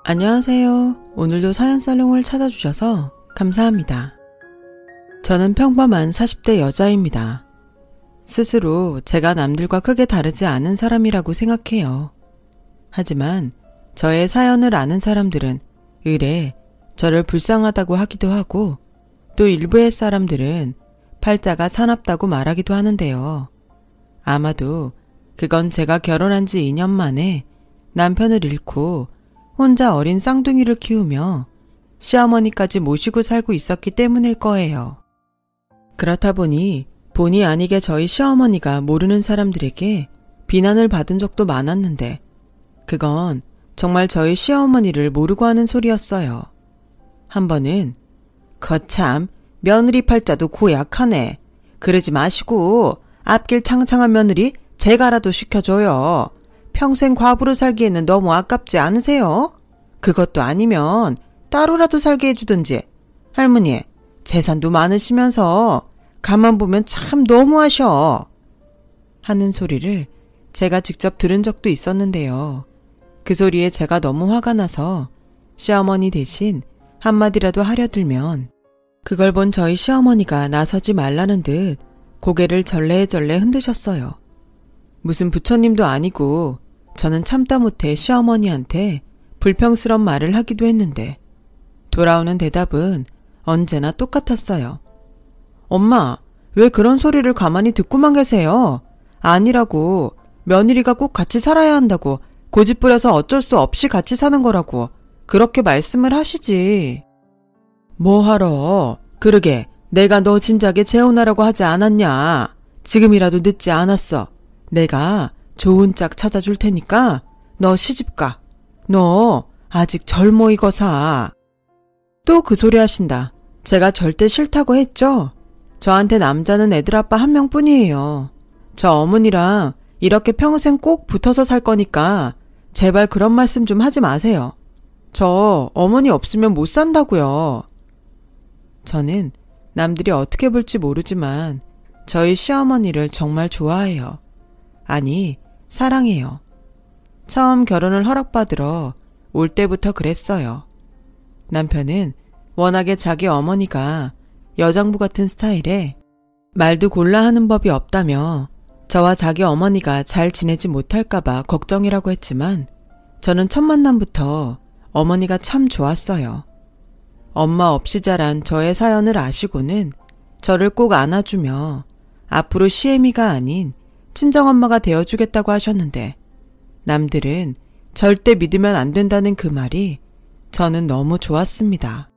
안녕하세요. 오늘도 사연살롱을 찾아주셔서 감사합니다. 저는 평범한 40대 여자입니다. 스스로 제가 남들과 크게 다르지 않은 사람이라고 생각해요. 하지만 저의 사연을 아는 사람들은 의례 저를 불쌍하다고 하기도 하고 또 일부의 사람들은 팔자가 사납다고 말하기도 하는데요. 아마도 그건 제가 결혼한 지 2년 만에 남편을 잃고 혼자 어린 쌍둥이를 키우며 시어머니까지 모시고 살고 있었기 때문일 거예요. 그렇다 보니 본의 아니게 저희 시어머니가 모르는 사람들에게 비난을 받은 적도 많았는데 그건 정말 저희 시어머니를 모르고 하는 소리였어요. 한 번은 거참 며느리 팔자도 고약하네. 그러지 마시고 앞길 창창한 며느리 제가라도 시켜줘요. 평생 과부로 살기에는 너무 아깝지 않으세요? 그것도 아니면 따로라도 살게 해주든지. 할머니, 재산도 많으시면서 가만 보면 참 너무하셔. 하는 소리를 제가 직접 들은 적도 있었는데요. 그 소리에 제가 너무 화가 나서 시어머니 대신 한마디라도 하려 들면 그걸 본 저희 시어머니가 나서지 말라는 듯 고개를 절레절레 흔드셨어요. 무슨 부처님도 아니고 저는 참다 못해 시어머니한테 불평스런 말을 하기도 했는데 돌아오는 대답은 언제나 똑같았어요. 엄마, 왜 그런 소리를 가만히 듣고만 계세요? 아니라고. 며느리가 꼭 같이 살아야 한다고. 고집부려서 어쩔 수 없이 같이 사는 거라고. 그렇게 말씀을 하시지. 뭐하러. 그러게 내가 너 진작에 재혼하라고 하지 않았냐. 지금이라도 늦지 않았어. 내가 좋은 짝 찾아줄 테니까 너 시집가. 너 아직 젊어 이거사. 또 그 소리 하신다. 제가 절대 싫다고 했죠? 저한테 남자는 애들 아빠 한 명뿐이에요. 저 어머니랑 이렇게 평생 꼭 붙어서 살 거니까 제발 그런 말씀 좀 하지 마세요. 저 어머니 없으면 못 산다고요. 저는 남들이 어떻게 볼지 모르지만 저희 시어머니를 정말 좋아해요. 아니, 사랑해요. 처음 결혼을 허락받으러 올 때부터 그랬어요. 남편은 워낙에 자기 어머니가 여장부 같은 스타일에 말도 골라 하는 법이 없다며 저와 자기 어머니가 잘 지내지 못할까봐 걱정이라고 했지만 저는 첫 만남부터 어머니가 참 좋았어요. 엄마 없이 자란 저의 사연을 아시고는 저를 꼭 안아주며 앞으로 시애미가 아닌 친정엄마가 되어주겠다고 하셨는데 남들은 절대 믿으면 안 된다는 그 말이 저는 너무 좋았습니다.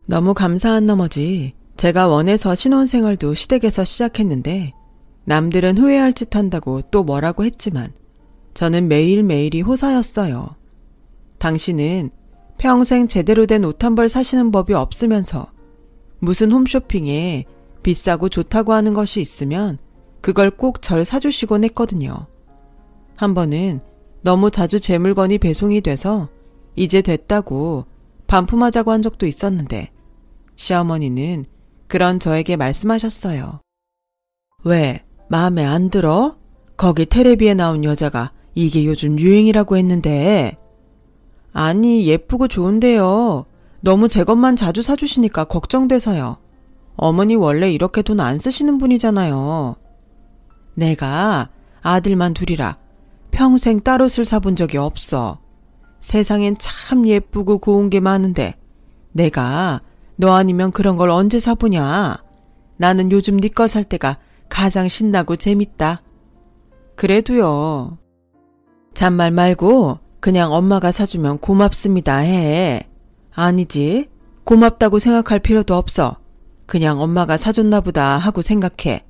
너무 감사한 나머지 제가 원해서 신혼생활도 시댁에서 시작했는데 남들은 후회할 짓 한다고 또 뭐라고 했지만 저는 매일매일이 호사였어요. 당신은 평생 제대로 된 옷 한 벌 사시는 법이 없으면서 무슨 홈쇼핑에 비싸고 좋다고 하는 것이 있으면 그걸 꼭 절 사주시곤 했거든요. 한 번은 너무 자주 제 물건이 배송이 돼서 이제 됐다고 반품하자고 한 적도 있었는데 시어머니는 그런 저에게 말씀하셨어요. 왜? 마음에 안 들어? 거기 텔레비에 나온 여자가 이게 요즘 유행이라고 했는데. 아니, 예쁘고 좋은데요. 너무 제 것만 자주 사주시니까 걱정돼서요. 어머니 원래 이렇게 돈 안 쓰시는 분이잖아요. 내가 아들만 둘이라 평생 딸 옷을 사본 적이 없어. 세상엔 참 예쁘고 고운 게 많은데 내가 너 아니면 그런 걸 언제 사보냐. 나는 요즘 네 거 살 때가 가장 신나고 재밌다. 그래도요. 잔말 말고 그냥 엄마가 사주면 고맙습니다 해. 아니지. 고맙다고 생각할 필요도 없어. 그냥 엄마가 사줬나 보다 하고 생각해.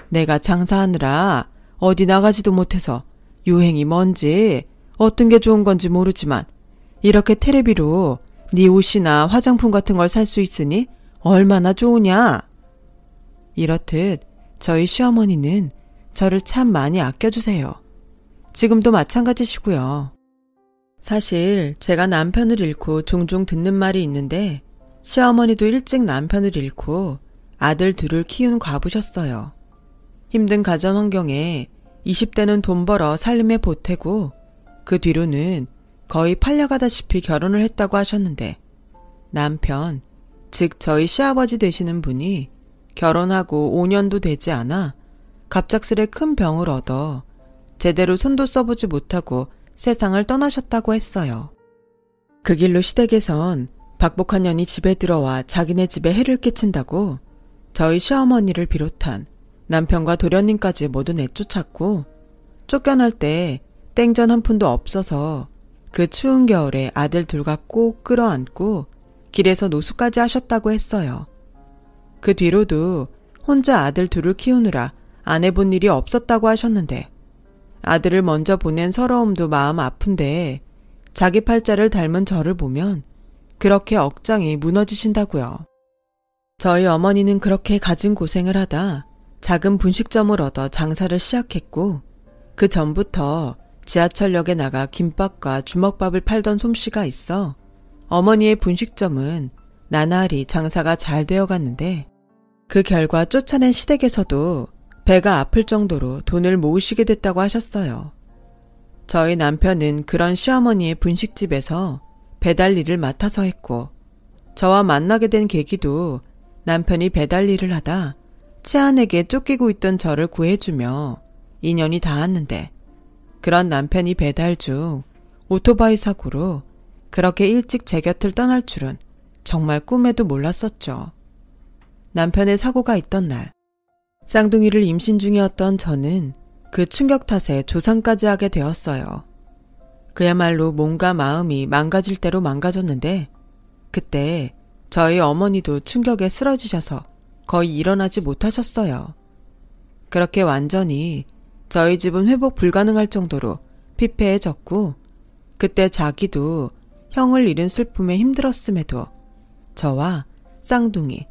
내가 장사하느라 어디 나가지도 못해서 유행이 뭔지 어떤 게 좋은 건지 모르지만 이렇게 테레비로 네 옷이나 화장품 같은 걸 살 수 있으니 얼마나 좋으냐. 이렇듯 저희 시어머니는 저를 참 많이 아껴주세요. 지금도 마찬가지시고요. 사실 제가 남편을 잃고 종종 듣는 말이 있는데 시어머니도 일찍 남편을 잃고 아들 둘을 키운 과부셨어요. 힘든 가전 환경에 20대는 돈 벌어 살림에 보태고 그 뒤로는 거의 팔려가다시피 결혼을 했다고 하셨는데 남편, 즉 저희 시아버지 되시는 분이 결혼하고 5년도 되지 않아 갑작스레 큰 병을 얻어 제대로 손도 써보지 못하고 세상을 떠나셨다고 했어요. 그 길로 시댁에선 박복한 년이 집에 들어와 자기네 집에 해를 끼친다고 저희 시어머니를 비롯한 남편과 도련님까지 모두 내쫓았고 쫓겨날 때 땡전 한 푼도 없어서 그 추운 겨울에 아들 둘과 꼭 끌어안고 길에서 노숙까지 하셨다고 했어요. 그 뒤로도 혼자 아들 둘을 키우느라 안 해본 일이 없었다고 하셨는데 아들을 먼저 보낸 서러움도 마음 아픈데 자기 팔자를 닮은 저를 보면 그렇게 억장이 무너지신다고요. 저희 어머니는 그렇게 가진 고생을 하다 작은 분식점을 얻어 장사를 시작했고 그 전부터 지하철역에 나가 김밥과 주먹밥을 팔던 솜씨가 있어 어머니의 분식점은 나날이 장사가 잘 되어갔는데 그 결과 쫓아낸 시댁에서도 배가 아플 정도로 돈을 모으시게 됐다고 하셨어요. 저희 남편은 그런 시어머니의 분식집에서 배달 일을 맡아서 했고 저와 만나게 된 계기도 남편이 배달 일을 하다 치안에게 쫓기고 있던 저를 구해주며 인연이 닿았는데 그런 남편이 배달 중 오토바이 사고로 그렇게 일찍 제 곁을 떠날 줄은 정말 꿈에도 몰랐었죠. 남편의 사고가 있던 날 쌍둥이를 임신 중이었던 저는 그 충격 탓에 조산까지 하게 되었어요. 그야말로 몸과 마음이 망가질 대로 망가졌는데 그때 저희 어머니도 충격에 쓰러지셔서 거의 일어나지 못하셨어요. 그렇게 완전히 저희 집은 회복 불가능할 정도로 피폐해졌고 그때 자기도 형을 잃은 슬픔에 힘들었음에도 저와 쌍둥이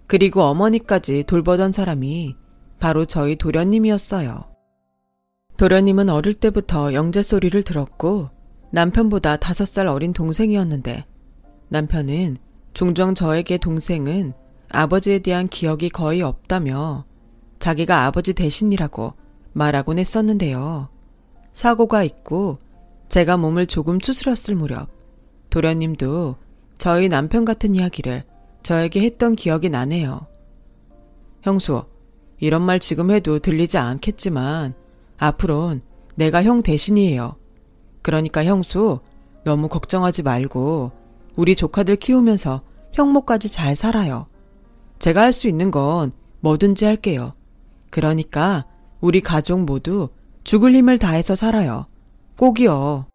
그리고 어머니까지 돌보던 사람이 바로 저희 도련님이었어요. 도련님은 어릴 때부터 영재 소리를 들었고 남편보다 5살 어린 동생이었는데 남편은 종종 저에게 동생은 아버지에 대한 기억이 거의 없다며 자기가 아버지 대신이라고 말하곤 했었는데요. 사고가 있고 제가 몸을 조금 추스렸을 무렵 도련님도 저희 남편 같은 이야기를 저에게 했던 기억이 나네요. 형수, 이런 말 지금 해도 들리지 않겠지만 앞으론 내가 형 대신이에요. 그러니까 형수, 너무 걱정하지 말고 우리 조카들 키우면서 형모까지 잘 살아요. 제가 할 수 있는 건 뭐든지 할게요. 그러니까 우리 가족 모두 죽을 힘을 다해서 살아요. 꼭이요.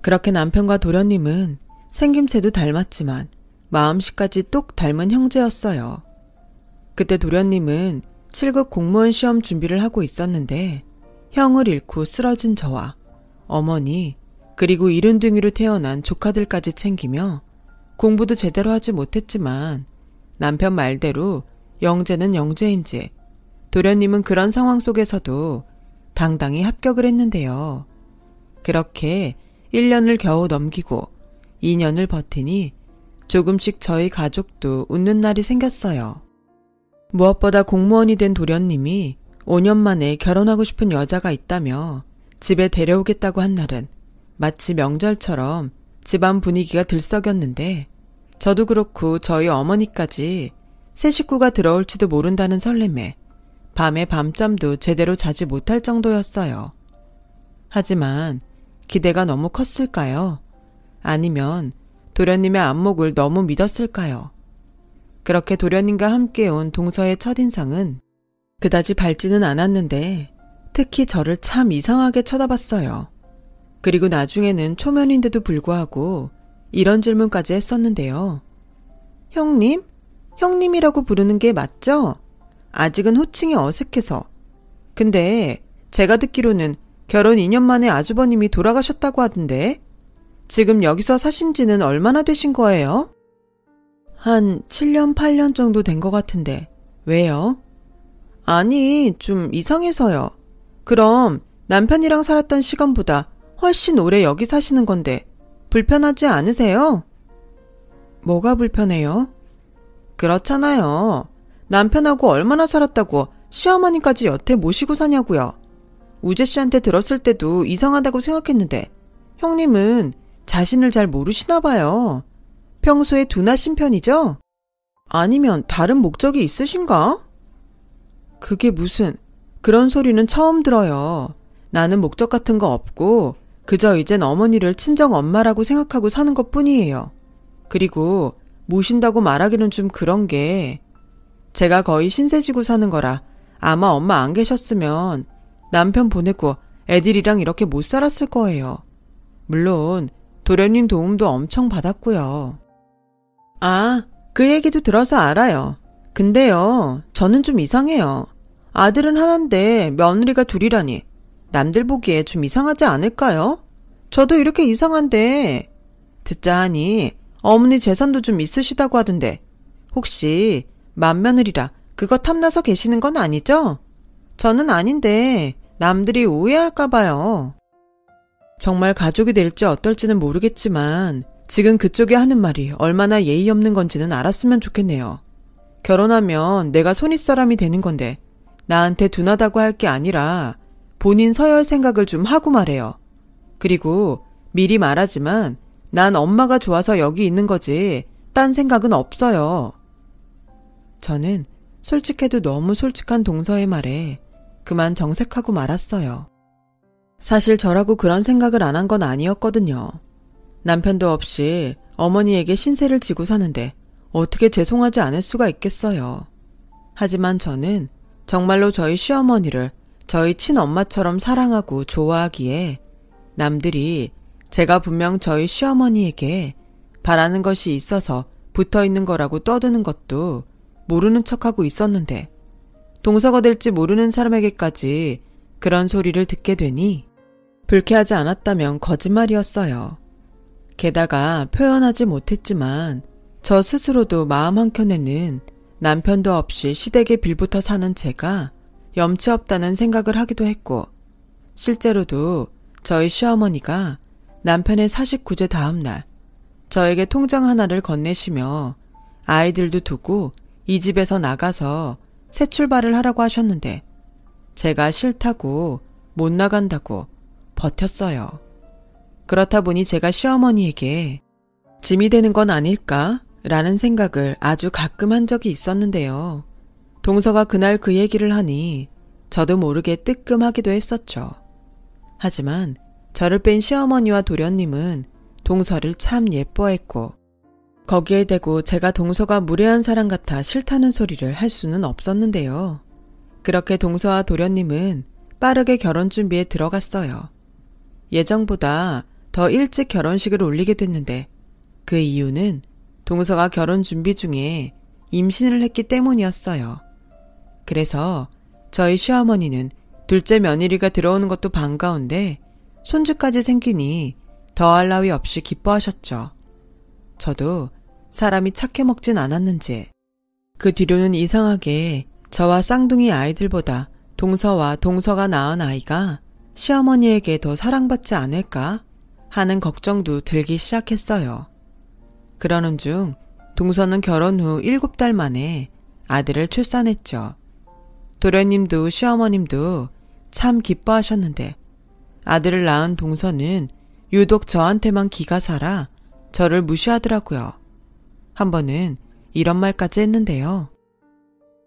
그렇게 남편과 도련님은 생김새도 닮았지만 마음씨까지 똑 닮은 형제였어요. 그때 도련님은 7급 공무원 시험 준비를 하고 있었는데 형을 잃고 쓰러진 저와 어머니 그리고 이른둥이로 태어난 조카들까지 챙기며 공부도 제대로 하지 못했지만 남편 말대로 영재는 영재인지 도련님은 그런 상황 속에서도 당당히 합격을 했는데요. 그렇게 1년을 겨우 넘기고 2년을 버티니 조금씩 저희 가족도 웃는 날이 생겼어요. 무엇보다 공무원이 된 도련님이 5년 만에 결혼하고 싶은 여자가 있다며 집에 데려오겠다고 한 날은 마치 명절처럼 집안 분위기가 들썩였는데 저도 그렇고 저희 어머니까지 새 식구가 들어올지도 모른다는 설렘에 밤에 밤잠도 제대로 자지 못할 정도였어요. 하지만 기대가 너무 컸을까요? 아니면 도련님의 안목을 너무 믿었을까요? 그렇게 도련님과 함께 온 동서의 첫인상은 그다지 밝지는 않았는데 특히 저를 참 이상하게 쳐다봤어요. 그리고 나중에는 초면인데도 불구하고 이런 질문까지 했었는데요. 형님? 형님이라고 부르는 게 맞죠? 아직은 호칭이 어색해서. 근데 제가 듣기로는 결혼 2년 만에 아주버님이 돌아가셨다고 하던데 지금 여기서 사신 지는 얼마나 되신 거예요? 한 7년, 8년 정도 된 것 같은데 왜요? 아니, 좀 이상해서요. 그럼 남편이랑 살았던 시간보다 훨씬 오래 여기 사시는 건데 불편하지 않으세요? 뭐가 불편해요? 그렇잖아요. 남편하고 얼마나 살았다고 시어머니까지 여태 모시고 사냐고요. 우재 씨한테 들었을 때도 이상하다고 생각했는데 형님은 자신을 잘 모르시나 봐요. 평소에 둔하신 편이죠? 아니면 다른 목적이 있으신가? 그게 무슨, 그런 소리는 처음 들어요. 나는 목적 같은 거 없고 그저 이젠 어머니를 친정 엄마라고 생각하고 사는 것 뿐이에요. 그리고 모신다고 말하기는 좀 그런 게 제가 거의 신세지고 사는 거라 아마 엄마 안 계셨으면 남편 보내고 애들이랑 이렇게 못 살았을 거예요. 물론 도련님 도움도 엄청 받았고요. 아, 그 얘기도 들어서 알아요. 근데요, 저는 좀 이상해요. 아들은 하나인데 며느리가 둘이라니 남들 보기에 좀 이상하지 않을까요? 저도 이렇게 이상한데 듣자 하니 어머니 재산도 좀 있으시다고 하던데 혹시 맏며느리라 그거 탐나서 계시는 건 아니죠? 저는 아닌데 남들이 오해할까 봐요. 정말 가족이 될지 어떨지는 모르겠지만 지금 그쪽이 하는 말이 얼마나 예의 없는 건지는 알았으면 좋겠네요. 결혼하면 내가 손윗사람이 되는 건데 나한테 둔하다고 할 게 아니라 본인 서열 생각을 좀 하고 말해요. 그리고 미리 말하지만 난 엄마가 좋아서 여기 있는 거지 딴 생각은 없어요. 저는 솔직해도 너무 솔직한 동서의 말에 그만 정색하고 말았어요. 사실 저라고 그런 생각을 안 한 건 아니었거든요. 남편도 없이 어머니에게 신세를 지고 사는데 어떻게 죄송하지 않을 수가 있겠어요. 하지만 저는 정말로 저희 시어머니를 저희 친엄마처럼 사랑하고 좋아하기에 남들이 제가 분명 저희 시어머니에게 바라는 것이 있어서 붙어있는 거라고 떠드는 것도 모르는 척하고 있었는데 동서가 될지 모르는 사람에게까지 그런 소리를 듣게 되니 불쾌하지 않았다면 거짓말이었어요. 게다가 표현하지 못했지만 저 스스로도 마음 한켠에는 남편도 없이 시댁에 빌붙어 사는 제가 염치 없다는 생각을 하기도 했고 실제로도 저희 시어머니가 남편의 49제 다음 날 저에게 통장 하나를 건네시며 아이들도 두고 이 집에서 나가서 새 출발을 하라고 하셨는데 제가 싫다고 못 나간다고 버텼어요. 그렇다 보니 제가 시어머니에게 짐이 되는 건 아닐까? 라는 생각을 아주 가끔 한 적이 있었는데요. 동서가 그날 그 얘기를 하니 저도 모르게 뜨끔하기도 했었죠. 하지만 저를 뺀 시어머니와 도련님은 동서를 참 예뻐했고 거기에 대고 제가 동서가 무례한 사람 같아 싫다는 소리를 할 수는 없었는데요. 그렇게 동서와 도련님은 빠르게 결혼 준비에 들어갔어요. 예정보다 더 일찍 결혼식을 올리게 됐는데 그 이유는 동서가 결혼 준비 중에 임신을 했기 때문이었어요. 그래서 저희 시어머니는 둘째 며느리가 들어오는 것도 반가운데 손주까지 생기니 더할 나위 없이 기뻐하셨죠. 저도 사람이 착해 먹진 않았는지 그 뒤로는 이상하게 저와 쌍둥이 아이들보다 동서와 동서가 낳은 아이가 시어머니에게 더 사랑받지 않을까 하는 걱정도 들기 시작했어요. 그러는 중 동서는 결혼 후 7달 만에 아들을 출산했죠. 도련님도 시어머님도 참 기뻐하셨는데 아들을 낳은 동서는 유독 저한테만 기가 살아 저를 무시하더라고요. 한 번은 이런 말까지 했는데요.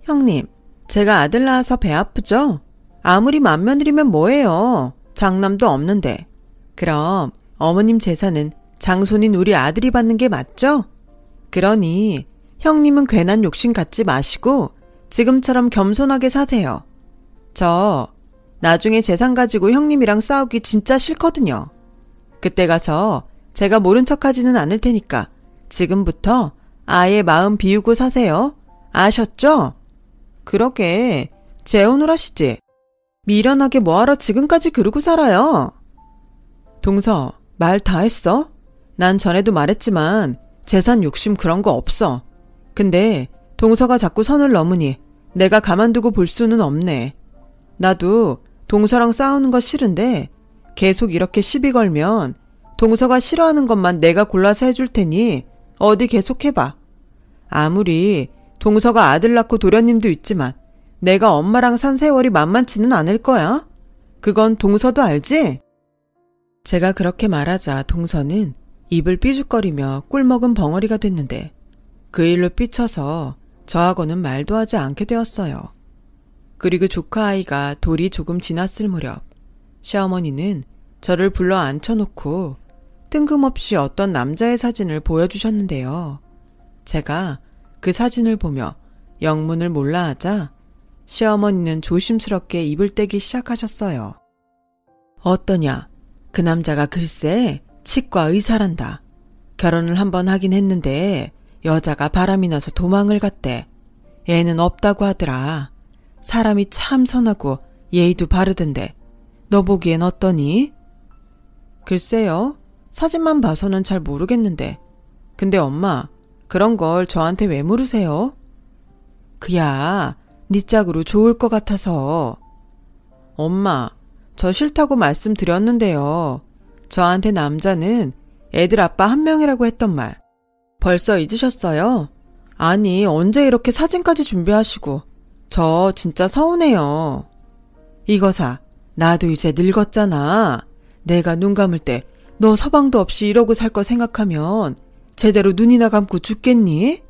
형님, 제가 아들 낳아서 배 아프죠? 아무리 맏며느리면 뭐예요? 장남도 없는데. 그럼 어머님 재산은 장손인 우리 아들이 받는 게 맞죠? 그러니 형님은 괜한 욕심 갖지 마시고 지금처럼 겸손하게 사세요. 저 나중에 재산 가지고 형님이랑 싸우기 진짜 싫거든요. 그때 가서 제가 모른 척하지는 않을 테니까 지금부터 아예 마음 비우고 사세요. 아셨죠? 그러게 재혼을 하시지. 미련하게 뭐하러 지금까지 그러고 살아요. 동서, 말 다 했어? 난 전에도 말했지만 재산 욕심 그런 거 없어. 근데 동서가 자꾸 선을 넘으니 내가 가만두고 볼 수는 없네. 나도 동서랑 싸우는 거 싫은데 계속 이렇게 시비 걸면 동서가 싫어하는 것만 내가 골라서 해줄 테니 어디 계속 해봐. 아무리 동서가 아들 낳고 도련님도 있지만 내가 엄마랑 산 세월이 만만치는 않을 거야. 그건 동서도 알지? 제가 그렇게 말하자 동서는 입을 삐죽거리며 꿀먹은 벙어리가 됐는데 그 일로 삐쳐서 저하고는 말도 하지 않게 되었어요. 그리고 조카 아이가 돌이 조금 지났을 무렵 시어머니는 저를 불러 앉혀놓고 뜬금없이 어떤 남자의 사진을 보여주셨는데요. 제가 그 사진을 보며 영문을 몰라 하자 시어머니는 조심스럽게 입을 떼기 시작하셨어요. 어떠냐? 그 남자가 글쎄 치과 의사란다. 결혼을 한번 하긴 했는데 여자가 바람이 나서 도망을 갔대. 애는 없다고 하더라. 사람이 참 선하고 예의도 바르던데 너 보기엔 어떠니? 글쎄요. 사진만 봐서는 잘 모르겠는데. 근데 엄마, 그런 걸 저한테 왜 물으세요? 그야 네 짝으로 좋을 것 같아서. 엄마, 저 싫다고 말씀드렸는데요. 저한테 남자는 애들 아빠 한 명이라고 했던 말. 벌써 잊으셨어요? 아니, 언제 이렇게 사진까지 준비하시고. 저 진짜 서운해요. 이거사, 나도 이제 늙었잖아. 내가 눈 감을 때 너 서방도 없이 이러고 살 거 생각하면 제대로 눈이나 감고 죽겠니?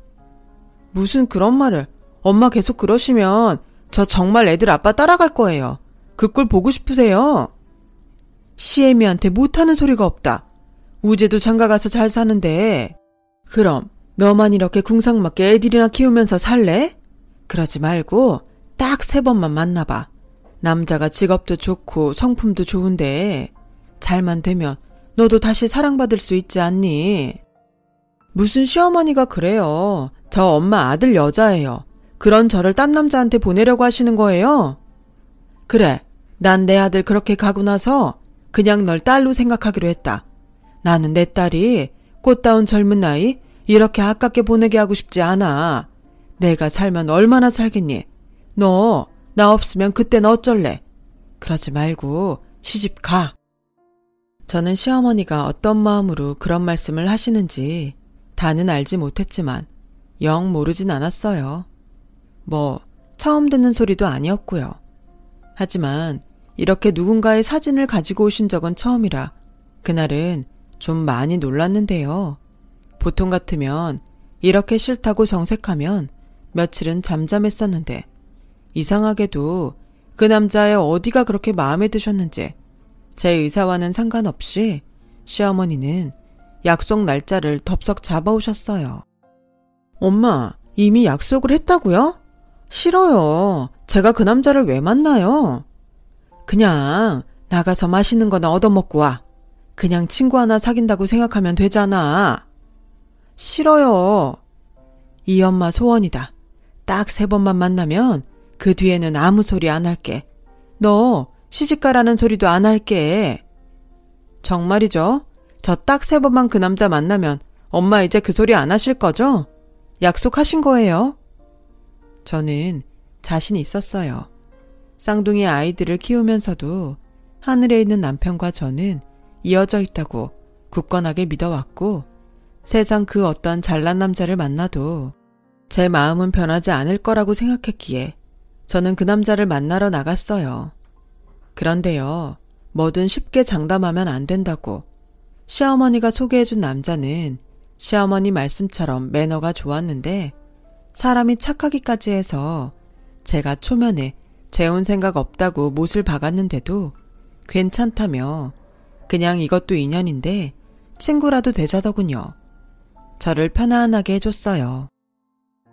무슨 그런 말을. 엄마 계속 그러시면 저 정말 애들 아빠 따라갈 거예요. 그 꼴 보고 싶으세요? 시애미한테 못하는 소리가 없다. 우재도 장가가서 잘 사는데. 그럼 너만 이렇게 궁상맞게 애들이나 키우면서 살래? 그러지 말고 딱 3번만 만나봐. 남자가 직업도 좋고 성품도 좋은데 잘만 되면 너도 다시 사랑받을 수 있지 않니? 무슨 시어머니가 그래요. 저 엄마 아들 여자예요. 그런 저를 딴 남자한테 보내려고 하시는 거예요? 그래, 난 내 아들 그렇게 가고 나서 그냥 널 딸로 생각하기로 했다. 나는 내 딸이 꽃다운 젊은 나이 이렇게 아깝게 보내게 하고 싶지 않아. 내가 살면 얼마나 살겠니? 너 나 없으면 그땐 어쩔래? 그러지 말고 시집 가. 저는 시어머니가 어떤 마음으로 그런 말씀을 하시는지 다는 알지 못했지만 영 모르진 않았어요. 뭐 처음 듣는 소리도 아니었고요. 하지만 이렇게 누군가의 사진을 가지고 오신 적은 처음이라 그날은 좀 많이 놀랐는데요. 보통 같으면 이렇게 싫다고 정색하면 며칠은 잠잠했었는데 이상하게도 그 남자의 어디가 그렇게 마음에 드셨는지 제 의사와는 상관없이 시어머니는 약속 날짜를 덥석 잡아오셨어요. 엄마, 이미 약속을 했다고요? 싫어요. 제가 그 남자를 왜 만나요? 그냥 나가서 맛있는 거나 얻어먹고 와. 그냥 친구 하나 사귄다고 생각하면 되잖아. 싫어요. 이 엄마 소원이다. 딱 3번만 만나면 그 뒤에는 아무 소리 안 할게. 너 시집가라는 소리도 안 할게. 정말이죠? 저 딱 3번만 그 남자 만나면 엄마 이제 그 소리 안 하실 거죠? 약속하신 거예요? 저는 자신이 있었어요. 쌍둥이 아이들을 키우면서도 하늘에 있는 남편과 저는 이어져 있다고 굳건하게 믿어왔고 세상 그 어떤 잘난 남자를 만나도 제 마음은 변하지 않을 거라고 생각했기에 저는 그 남자를 만나러 나갔어요. 그런데요, 뭐든 쉽게 장담하면 안 된다고. 시어머니가 소개해준 남자는 시어머니 말씀처럼 매너가 좋았는데 사람이 착하기까지 해서 제가 초면에 재혼 생각 없다고 못을 박았는데도 괜찮다며 그냥 이것도 인연인데 친구라도 되자더군요. 저를 편안하게 해줬어요.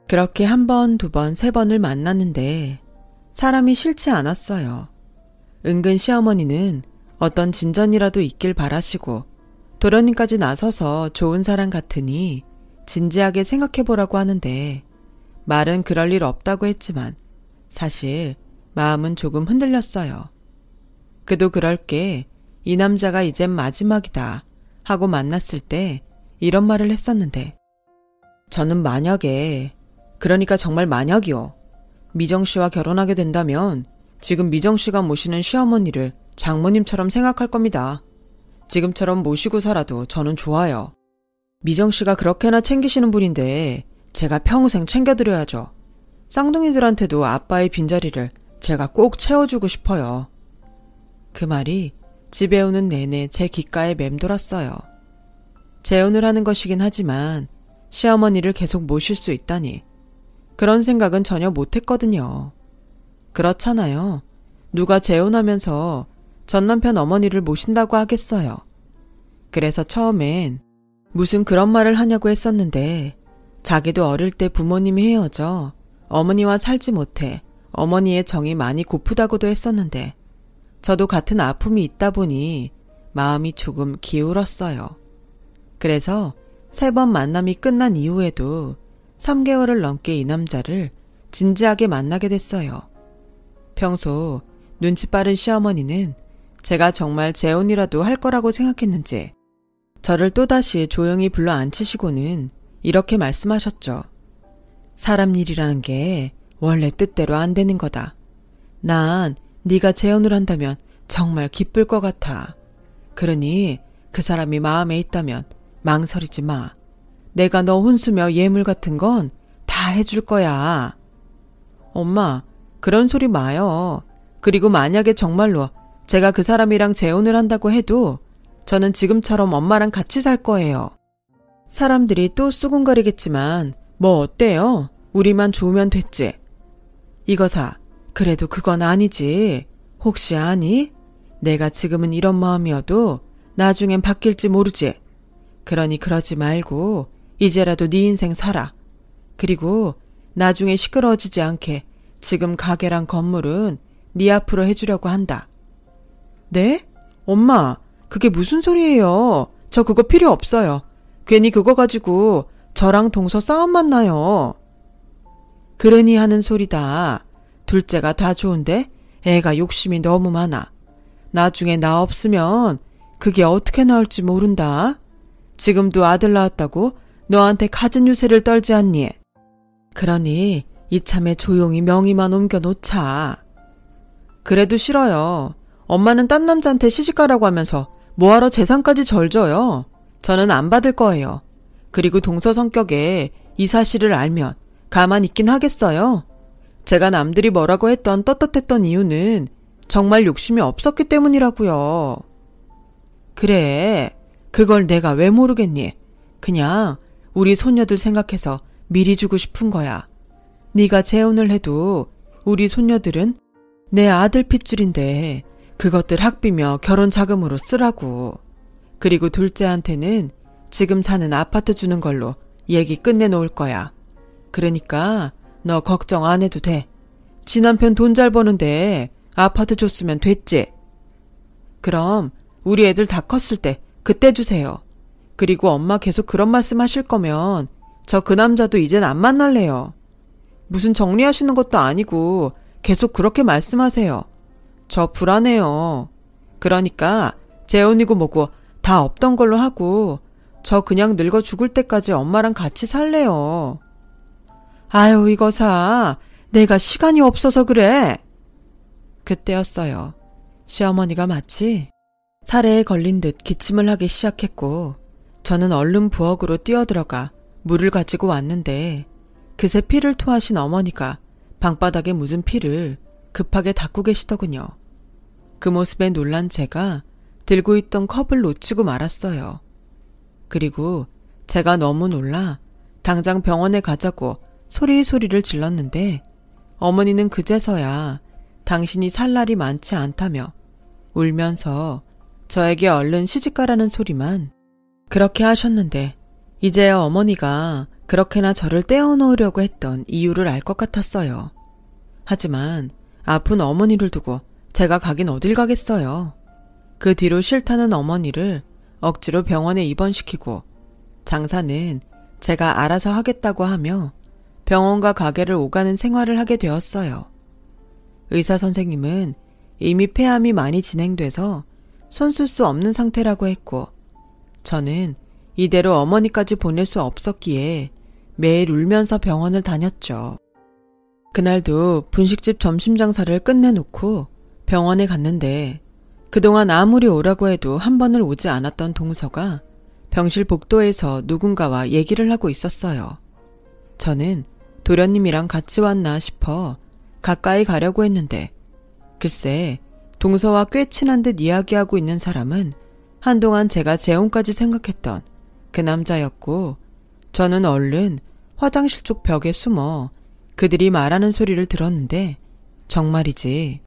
그렇게 1번, 2번, 3번을 만났는데 사람이 싫지 않았어요. 은근 시어머니는 어떤 진전이라도 있길 바라시고 도련님까지 나서서 좋은 사람 같으니 진지하게 생각해보라고 하는데 말은 그럴 일 없다고 했지만 사실 마음은 조금 흔들렸어요. 그도 그럴 게 이 남자가 이젠 마지막이다 하고 만났을 때 이런 말을 했었는데 저는 만약에, 그러니까 정말 만약이요. 미정씨와 결혼하게 된다면 지금 미정씨가 모시는 시어머니를 장모님처럼 생각할 겁니다. 지금처럼 모시고 살아도 저는 좋아요. 미정씨가 그렇게나 챙기시는 분인데 제가 평생 챙겨드려야죠. 쌍둥이들한테도 아빠의 빈자리를 제가 꼭 채워주고 싶어요. 그 말이 집에 오는 내내 제 귓가에 맴돌았어요. 재혼을 하는 것이긴 하지만 시어머니를 계속 모실 수 있다니 그런 생각은 전혀 못했거든요. 그렇잖아요. 누가 재혼하면서 전 남편 어머니를 모신다고 하겠어요. 그래서 처음엔 무슨 그런 말을 하냐고 했었는데 자기도 어릴 때 부모님이 헤어져 어머니와 살지 못해 어머니의 정이 많이 고프다고도 했었는데 저도 같은 아픔이 있다 보니 마음이 조금 기울었어요. 그래서 3번 만남이 끝난 이후에도 3개월을 넘게 이 남자를 진지하게 만나게 됐어요. 평소 눈치 빠른 시어머니는 제가 정말 재혼이라도 할 거라고 생각했는지 저를 또다시 조용히 불러 앉히시고는 이렇게 말씀하셨죠. 사람 일이라는 게 원래 뜻대로 안 되는 거다. 난 네가 재혼을 한다면 정말 기쁠 것 같아. 그러니 그 사람이 마음에 있다면 망설이지 마. 내가 너 혼수며 예물 같은 건 다 해줄 거야. 엄마, 그런 소리 마요. 그리고 만약에 정말로 제가 그 사람이랑 재혼을 한다고 해도 저는 지금처럼 엄마랑 같이 살 거예요. 사람들이 또 수군거리겠지만 뭐 어때요? 우리만 좋으면 됐지. 이거사, 그래도 그건 아니지. 혹시 아니? 내가 지금은 이런 마음이어도 나중엔 바뀔지 모르지. 그러니 그러지 말고 이제라도 네 인생 살아. 그리고 나중에 시끄러워지지 않게 지금 가게랑 건물은 네 앞으로 해주려고 한다. 네? 엄마, 그게 무슨 소리예요? 저 그거 필요 없어요. 괜히 그거 가지고 저랑 동서 싸움만 나요. 그러니 하는 소리다. 둘째가 다 좋은데 애가 욕심이 너무 많아. 나중에 나 없으면 그게 어떻게 나올지 모른다. 지금도 아들 낳았다고 너한테 갖은 유세를 떨지 않니? 그러니 이참에 조용히 명의만 옮겨놓자. 그래도 싫어요. 엄마는 딴 남자한테 시집가라고 하면서 뭐하러 재산까지 절져요. 저는 안 받을 거예요. 그리고 동서 성격에 이 사실을 알면 가만히 있긴 하겠어요. 제가 남들이 뭐라고 했던 떳떳했던 이유는 정말 욕심이 없었기 때문이라고요. 그래, 그걸 내가 왜 모르겠니? 그냥 우리 손녀들 생각해서 미리 주고 싶은 거야. 네가 재혼을 해도 우리 손녀들은 내 아들 핏줄인데 그것들 학비며 결혼 자금으로 쓰라고. 그리고 둘째한테는 지금 사는 아파트 주는 걸로 얘기 끝내놓을 거야. 그러니까 너 걱정 안 해도 돼. 지 남편 돈 잘 버는데 아파트 줬으면 됐지. 그럼 우리 애들 다 컸을 때 그때 주세요. 그리고 엄마 계속 그런 말씀 하실 거면 저 그 남자도 이젠 안 만날래요. 무슨 정리하시는 것도 아니고 계속 그렇게 말씀하세요. 저 불안해요. 그러니까 재혼이고 뭐고 다 없던 걸로 하고 저 그냥 늙어 죽을 때까지 엄마랑 같이 살래요. 아유, 이거사, 내가 시간이 없어서 그래. 그때였어요. 시어머니가 마치 차례에 걸린 듯 기침을 하기 시작했고 저는 얼른 부엌으로 뛰어들어가 물을 가지고 왔는데 그새 피를 토하신 어머니가 방바닥에 묻은 피를 급하게 닦고 계시더군요. 그 모습에 놀란 제가 들고 있던 컵을 놓치고 말았어요. 그리고 제가 너무 놀라 당장 병원에 가자고 소리소리를 질렀는데 어머니는 그제서야 당신이 살 날이 많지 않다며 울면서 저에게 얼른 시집가라는 소리만 그렇게 하셨는데 이제야 어머니가 그렇게나 저를 떼어놓으려고 했던 이유를 알 것 같았어요. 하지만 아픈 어머니를 두고 제가 가긴 어딜 가겠어요. 그 뒤로 싫다는 어머니를 억지로 병원에 입원시키고 장사는 제가 알아서 하겠다고 하며 병원과 가게를 오가는 생활을 하게 되었어요. 의사 선생님은 이미 폐암이 많이 진행돼서 손 쓸 수 없는 상태라고 했고 저는 이대로 어머니까지 보낼 수 없었기에 매일 울면서 병원을 다녔죠. 그날도 분식집 점심 장사를 끝내놓고 병원에 갔는데 그동안 아무리 오라고 해도 한 번을 오지 않았던 동서가 병실 복도에서 누군가와 얘기를 하고 있었어요. 저는 도련님이랑 같이 왔나 싶어 가까이 가려고 했는데 글쎄 동서와 꽤 친한 듯 이야기하고 있는 사람은 한동안 제가 재혼까지 생각했던 그 남자였고 저는 얼른 화장실 쪽 벽에 숨어 그들이 말하는 소리를 들었는데 정말이지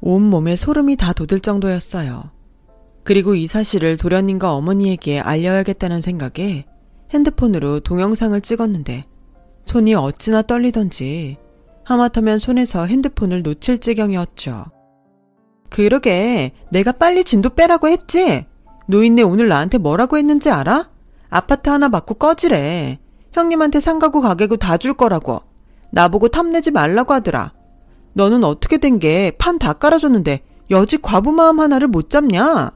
온몸에 소름이 다 돋을 정도였어요. 그리고 이 사실을 도련님과 어머니에게 알려야겠다는 생각에 핸드폰으로 동영상을 찍었는데 손이 어찌나 떨리던지 하마터면 손에서 핸드폰을 놓칠 지경이었죠. 그러게 내가 빨리 진도 빼라고 했지? 노인네 오늘 나한테 뭐라고 했는지 알아? 아파트 하나 받고 꺼지래. 형님한테 상가구 가게구 다 줄 거라고. 나보고 탐내지 말라고 하더라. 너는 어떻게 된 게 판 다 깔아줬는데 여직 과부 마음 하나를 못 잡냐?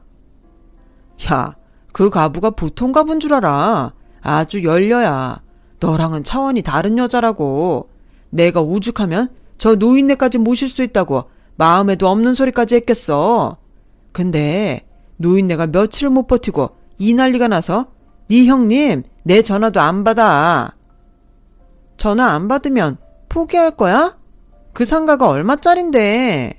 야, 그 과부가 보통 과부인 줄 알아. 아주 열려야. 너랑은 차원이 다른 여자라고. 내가 오죽하면 저 노인네까지 모실 수 있다고 마음에도 없는 소리까지 했겠어. 근데 노인네가 며칠 못 버티고 이 난리가 나서 네 형님 내 전화도 안 받아. 전화 안 받으면 포기할 거야? 그 상가가 얼마짜린데?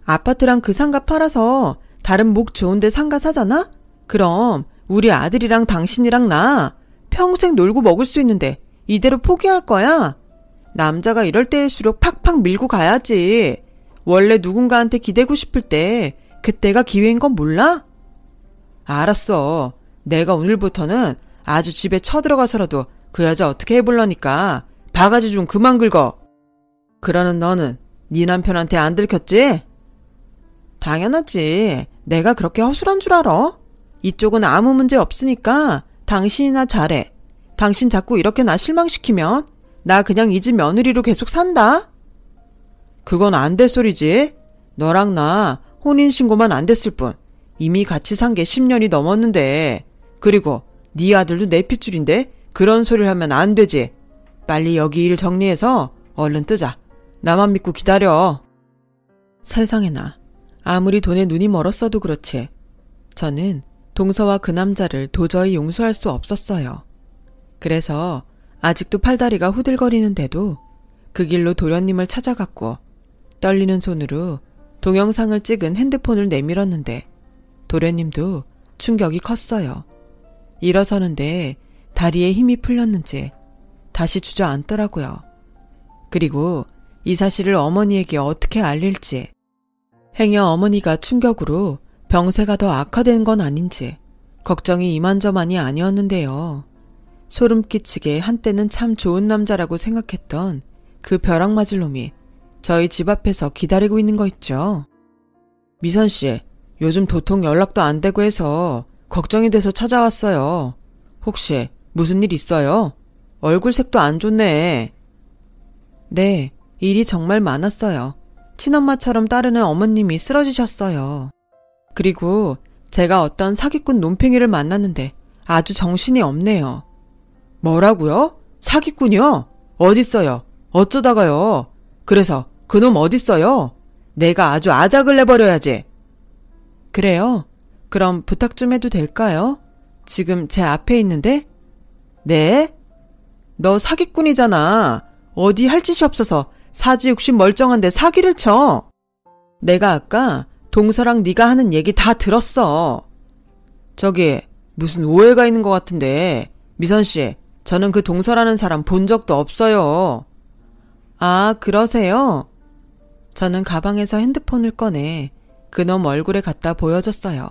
아파트랑 그 상가 팔아서 다른 목 좋은데 상가 사잖아? 그럼 우리 아들이랑 당신이랑 나 평생 놀고 먹을 수 있는데 이대로 포기할 거야? 남자가 이럴 때일수록 팍팍 밀고 가야지. 원래 누군가한테 기대고 싶을 때 그때가 기회인 건 몰라? 알았어. 내가 오늘부터는 아주 집에 쳐들어가서라도 그 여자 어떻게 해볼라니까 바가지 좀 그만 긁어. 그러는 너는 네 남편한테 안 들켰지? 당연하지. 내가 그렇게 허술한 줄 알아? 이쪽은 아무 문제 없으니까 당신이나 잘해. 당신 자꾸 이렇게 나 실망시키면 나 그냥 이 집 며느리로 계속 산다? 그건 안 될 소리지. 너랑 나 혼인신고만 안 됐을 뿐 이미 같이 산 게 10년이 넘었는데. 그리고 네 아들도 내 핏줄인데 그런 소리를 하면 안 되지. 빨리 여기 일 정리해서 얼른 뜨자. 나만 믿고 기다려. 세상에나. 아무리 돈에 눈이 멀었어도 그렇지. 저는 동서와 그 남자를 도저히 용서할 수 없었어요. 그래서 아직도 팔다리가 후들거리는데도 그 길로 도련님을 찾아갔고 떨리는 손으로 동영상을 찍은 핸드폰을 내밀었는데 도련님도 충격이 컸어요. 일어서는데 다리에 힘이 풀렸는지 다시 주저앉더라고요. 그리고 이 사실을 어머니에게 어떻게 알릴지, 행여 어머니가 충격으로 병세가 더 악화된 건 아닌지 걱정이 이만저만이 아니었는데요. 소름 끼치게 한때는 참 좋은 남자라고 생각했던 그 벼락 맞을 놈이 저희 집 앞에서 기다리고 있는 거 있죠. 미선씨, 요즘 도통 연락도 안 되고 해서 걱정이 돼서 찾아왔어요. 혹시 무슨 일 있어요? 얼굴색도 안 좋네. 네, 일이 정말 많았어요. 친엄마처럼 따르는 어머님이 쓰러지셨어요. 그리고 제가 어떤 사기꾼 논팽이를 만났는데 아주 정신이 없네요. 뭐라고요? 사기꾼이요? 어딨어요? 어쩌다가요? 그래서 그놈 어딨어요? 내가 아주 아작을 내버려야지. 그래요? 그럼 부탁 좀 해도 될까요? 지금 제 앞에 있는데? 네? 너 사기꾼이잖아. 어디 할 짓이 없어서 사지육신 멀쩡한데 사기를 쳐. 내가 아까 동서랑 네가 하는 얘기 다 들었어. 저기 무슨 오해가 있는 것 같은데 미선씨, 저는 그 동서라는 사람 본 적도 없어요. 아, 그러세요? 저는 가방에서 핸드폰을 꺼내 그놈 얼굴에 갖다 보여줬어요.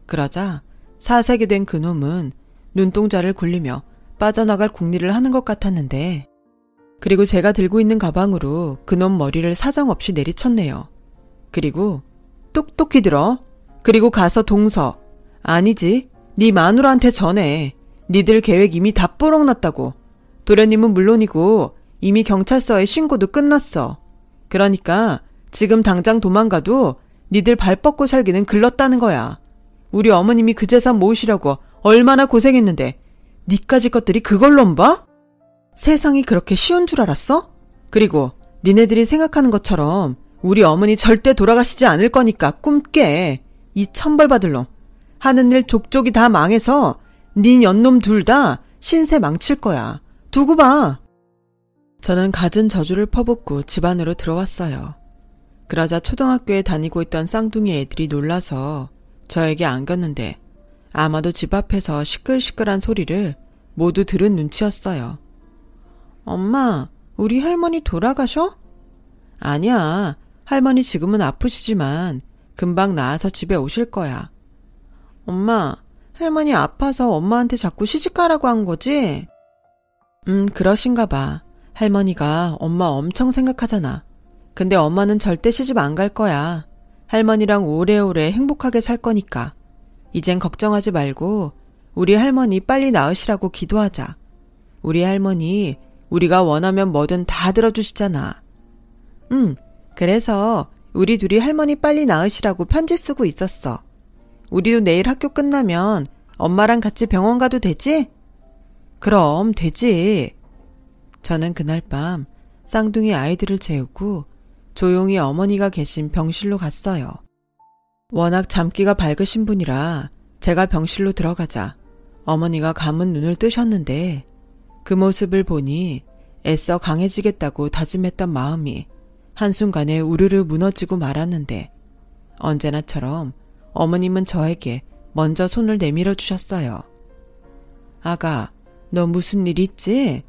그러자 사색이 된 그놈은 눈동자를 굴리며 빠져나갈 궁리를 하는 것 같았는데, 그리고 제가 들고 있는 가방으로 그놈 머리를 사정없이 내리쳤네요. 그리고 똑똑히 들어. 그리고 가서 동서, 아니지, 네 마누라한테 전해. 니들 계획 이미 다 뽀록났다고. 도련님은 물론이고 이미 경찰서에 신고도 끝났어. 그러니까 지금 당장 도망가도 니들 발 뻗고 살기는 글렀다는 거야. 우리 어머님이 그 재산 모으시려고 얼마나 고생했는데 니까지 것들이 그걸 넘봐? 세상이 그렇게 쉬운 줄 알았어? 그리고 니네들이 생각하는 것처럼 우리 어머니 절대 돌아가시지 않을 거니까 꿈 깨. 이 천벌받을 놈. 하는 일 족족이 다 망해서 니 연놈 둘 다 신세 망칠 거야. 두고 봐. 저는 갖은 저주를 퍼붓고 집 안으로 들어왔어요. 그러자 초등학교에 다니고 있던 쌍둥이 애들이 놀라서 저에게 안겼는데 아마도 집 앞에서 시끌시끌한 소리를 모두 들은 눈치였어요. 엄마, 우리 할머니 돌아가셔? 아니야. 할머니 지금은 아프시지만 금방 나아서 집에 오실 거야. 엄마, 할머니 아파서 엄마한테 자꾸 시집가라고 한 거지? 그러신가 봐. 할머니가 엄마 엄청 생각하잖아. 근데 엄마는 절대 시집 안 갈 거야. 할머니랑 오래오래 행복하게 살 거니까. 이젠 걱정하지 말고 우리 할머니 빨리 나으시라고 기도하자. 우리 할머니 우리가 원하면 뭐든 다 들어주시잖아. 그래서 우리 둘이 할머니 빨리 나으시라고 편지 쓰고 있었어. 우리도 내일 학교 끝나면 엄마랑 같이 병원 가도 되지? 그럼 되지. 저는 그날 밤 쌍둥이 아이들을 재우고 조용히 어머니가 계신 병실로 갔어요. 워낙 잠기가 밝으신 분이라 제가 병실로 들어가자 어머니가 감은 눈을 뜨셨는데 그 모습을 보니 애써 강해지겠다고 다짐했던 마음이 한순간에 우르르 무너지고 말았는데 언제나처럼 어머님은 저에게 먼저 손을 내밀어 주셨어요. 아가, 너 무슨 일 있지?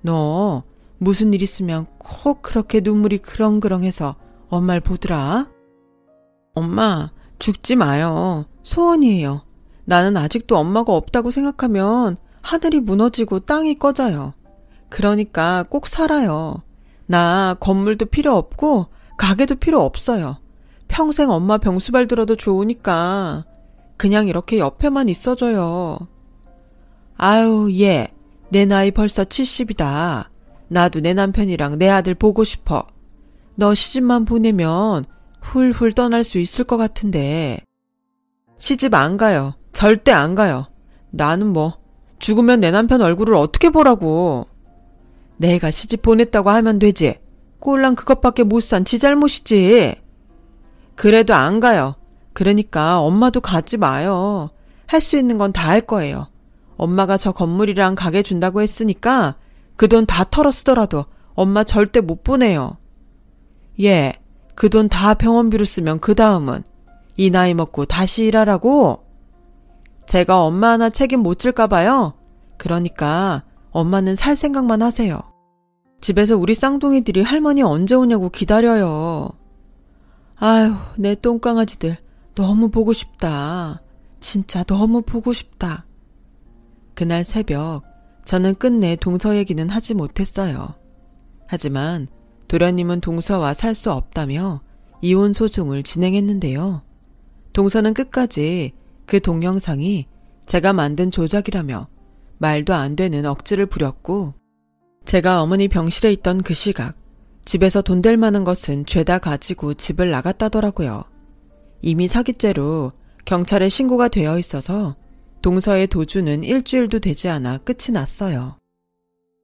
너 무슨 일 있으면 꼭 그렇게 눈물이 그렁그렁해서 엄마를 보더라? 엄마, 죽지 마요. 소원이에요. 나는 아직도 엄마가 없다고 생각하면 하늘이 무너지고 땅이 꺼져요. 그러니까 꼭 살아요. 나 건물도 필요 없고 가게도 필요 없어요. 평생 엄마 병수발 들어도 좋으니까 그냥 이렇게 옆에만 있어줘요. 아유, 얘, 내 나이 벌써 70이다. 나도 내 남편이랑 내 아들 보고 싶어. 너 시집만 보내면 훌훌 떠날 수 있을 것 같은데. 시집 안 가요. 절대 안 가요. 나는 뭐 죽으면 내 남편 얼굴을 어떻게 보라고. 내가 시집 보냈다고 하면 되지. 꼴랑 그것밖에 못 산 지 잘못이지. 그래도 안 가요. 그러니까 엄마도 가지 마요. 할 수 있는 건 다 할 거예요. 엄마가 저 건물이랑 가게 준다고 했으니까 그 돈 다 털어 쓰더라도 엄마 절대 못 보내요. 예, 그 돈 다 병원비로 쓰면 그 다음은 이 나이 먹고 다시 일하라고? 제가 엄마 하나 책임 못 질까 봐요. 그러니까 엄마는 살 생각만 하세요. 집에서 우리 쌍둥이들이 할머니 언제 오냐고 기다려요. 아휴, 내 똥강아지들 너무 보고 싶다. 진짜 너무 보고 싶다. 그날 새벽 저는 끝내 동서 얘기는 하지 못했어요. 하지만 도련님은 동서와 살 수 없다며 이혼 소송을 진행했는데요. 동서는 끝까지 그 동영상이 제가 만든 조작이라며 말도 안 되는 억지를 부렸고 제가 어머니 병실에 있던 그 시각 집에서 돈 될 만한 것은 죄다 가지고 집을 나갔다더라고요. 이미 사기죄로 경찰에 신고가 되어 있어서 동서의 도주는 일주일도 되지 않아 끝이 났어요.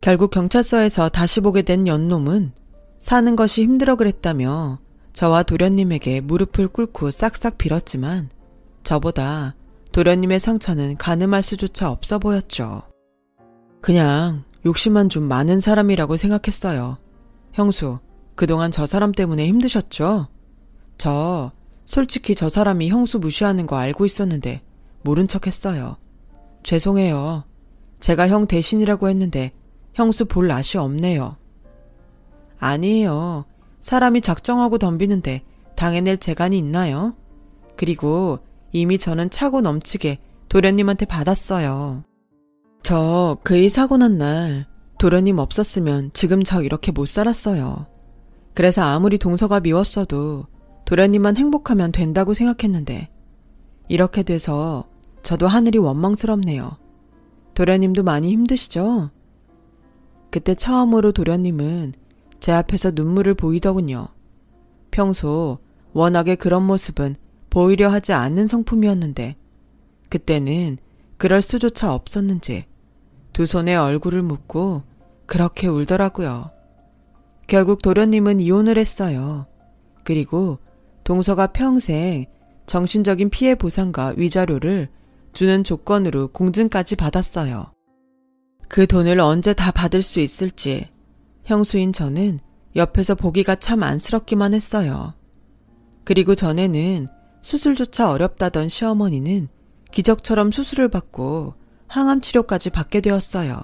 결국 경찰서에서 다시 보게 된 연놈은 사는 것이 힘들어 그랬다며 저와 도련님에게 무릎을 꿇고 싹싹 빌었지만 저보다 도련님의 상처는 가늠할 수조차 없어 보였죠. 그냥 욕심만 좀 많은 사람이라고 생각했어요. 형수, 그동안 저 사람 때문에 힘드셨죠? 솔직히 저 사람이 형수 무시하는 거 알고 있었는데 모른 척 했어요. 죄송해요. 제가 형 대신이라고 했는데 형수 볼 낯이 없네요. 아니에요. 사람이 작정하고 덤비는데 당해낼 재간이 있나요? 그리고 이미 저는 차고 넘치게 도련님한테 받았어요. 저 그 일 사고 난 날 도련님 없었으면 지금 저 이렇게 못 살았어요. 그래서 아무리 동서가 미웠어도 도련님만 행복하면 된다고 생각했는데 이렇게 돼서 저도 하늘이 원망스럽네요. 도련님도 많이 힘드시죠? 그때 처음으로 도련님은 제 앞에서 눈물을 보이더군요. 평소 워낙에 그런 모습은 보이려 하지 않는 성품이었는데 그때는 그럴 수조차 없었는지 두 손에 얼굴을 묻고 그렇게 울더라고요. 결국 도련님은 이혼을 했어요. 그리고 동서가 평생 정신적인 피해 보상과 위자료를 주는 조건으로 공증까지 받았어요. 그 돈을 언제 다 받을 수 있을지 형수인 저는 옆에서 보기가 참 안쓰럽기만 했어요. 그리고 전에는 수술조차 어렵다던 시어머니는 기적처럼 수술을 받고 항암 치료까지 받게 되었어요.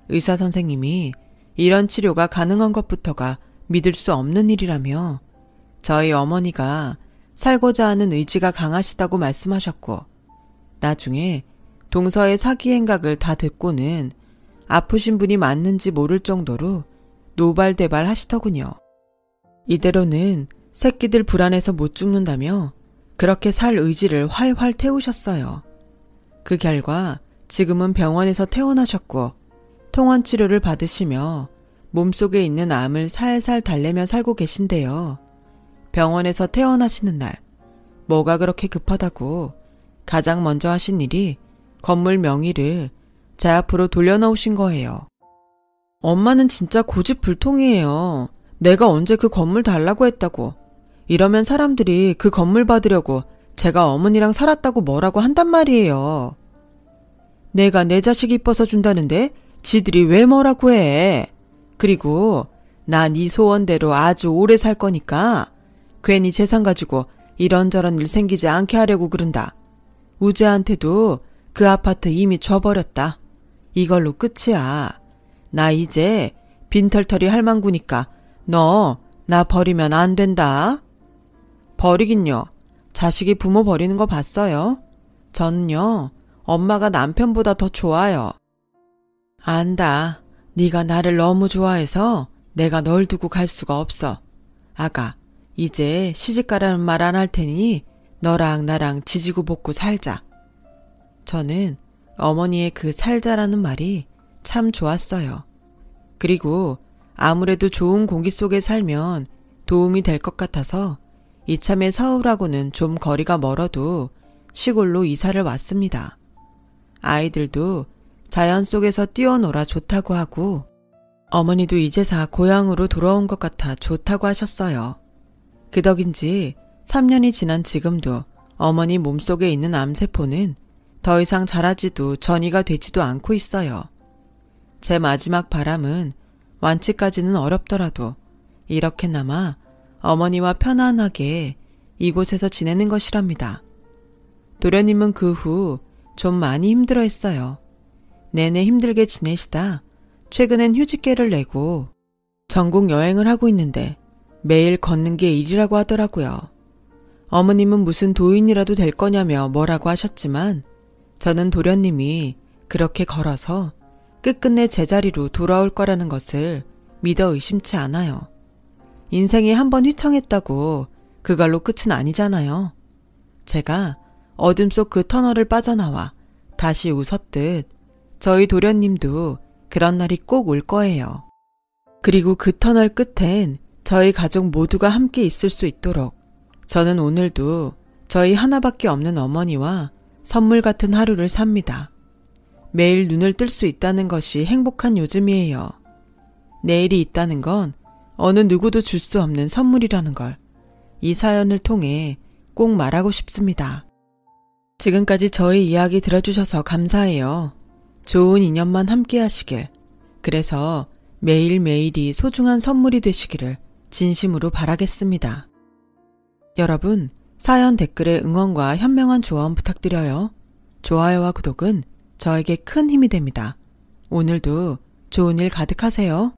의사 선생님이 이런 치료가 가능한 것부터가 믿을 수 없는 일이라며 저희 어머니가 살고자 하는 의지가 강하시다고 말씀하셨고, 나중에 동서의 사기 행각을 다 듣고는 아프신 분이 맞는지 모를 정도로 노발대발 하시더군요. 이대로는 새끼들 불안해서 못 죽는다며 그렇게 살 의지를 활활 태우셨어요. 그 결과 지금은 병원에서 퇴원하셨고 통원 치료를 받으시며 몸속에 있는 암을 살살 달래며 살고 계신데요. 병원에서 퇴원하시는 날 뭐가 그렇게 급하다고 가장 먼저 하신 일이 건물 명의를 제 앞으로 돌려놓으신 거예요. 엄마는 진짜 고집불통이에요. 내가 언제 그 건물 달라고 했다고. 이러면 사람들이 그 건물 받으려고 제가 어머니랑 살았다고 뭐라고 한단 말이에요. 내가 내 자식 이뻐서 준다는데 지들이 왜 뭐라고 해. 그리고 나 네 소원대로 아주 오래 살 거니까 괜히 재산 가지고 이런저런 일 생기지 않게 하려고 그런다. 우재한테도 그 아파트 이미 줘버렸다. 이걸로 끝이야. 나 이제 빈털터리 할망구니까 너 나 버리면 안 된다. 버리긴요. 자식이 부모 버리는 거 봤어요? 저는요. 엄마가 남편보다 더 좋아요. 안다. 네가 나를 너무 좋아해서 내가 널 두고 갈 수가 없어. 아가, 이제 시집가라는 말 안 할 테니 너랑 나랑 지지고 볶고 살자. 저는 어머니의 그 살자라는 말이 참 좋았어요. 그리고 아무래도 좋은 공기 속에 살면 도움이 될 것 같아서 이참에 서울하고는 좀 거리가 멀어도 시골로 이사를 왔습니다. 아이들도 자연 속에서 뛰어놀아 좋다고 하고 어머니도 이제사 고향으로 돌아온 것 같아 좋다고 하셨어요. 그 덕인지 3년이 지난 지금도 어머니 몸속에 있는 암세포는 더 이상 자라지도 전이가 되지도 않고 있어요. 제 마지막 바람은 완치까지는 어렵더라도 이렇게나마 어머니와 편안하게 이곳에서 지내는 것이랍니다. 도련님은 그 후 좀 많이 힘들어했어요. 내내 힘들게 지내시다 최근엔 휴직계를 내고 전국 여행을 하고 있는데 매일 걷는 게 일이라고 하더라고요. 어머님은 무슨 도인이라도 될 거냐며 뭐라고 하셨지만 저는 도련님이 그렇게 걸어서 끝끝내 제자리로 돌아올 거라는 것을 믿어 의심치 않아요. 인생에 한번 휘청했다고 그걸로 끝은 아니잖아요. 제가 어둠 속 그 터널을 빠져나와 다시 웃었듯 저희 도련님도 그런 날이 꼭 올 거예요. 그리고 그 터널 끝엔 저희 가족 모두가 함께 있을 수 있도록 저는 오늘도 저희 하나밖에 없는 어머니와 선물 같은 하루를 삽니다. 매일 눈을 뜰 수 있다는 것이 행복한 요즘이에요. 내일이 있다는 건 어느 누구도 줄 수 없는 선물이라는 걸 이 사연을 통해 꼭 말하고 싶습니다. 지금까지 저희 이야기 들어주셔서 감사해요. 좋은 인연만 함께 하시길, 그래서 매일매일이 소중한 선물이 되시기를 진심으로 바라겠습니다. 여러분, 사연 댓글에 응원과 현명한 조언 부탁드려요. 좋아요와 구독은 저에게 큰 힘이 됩니다. 오늘도 좋은 일 가득하세요.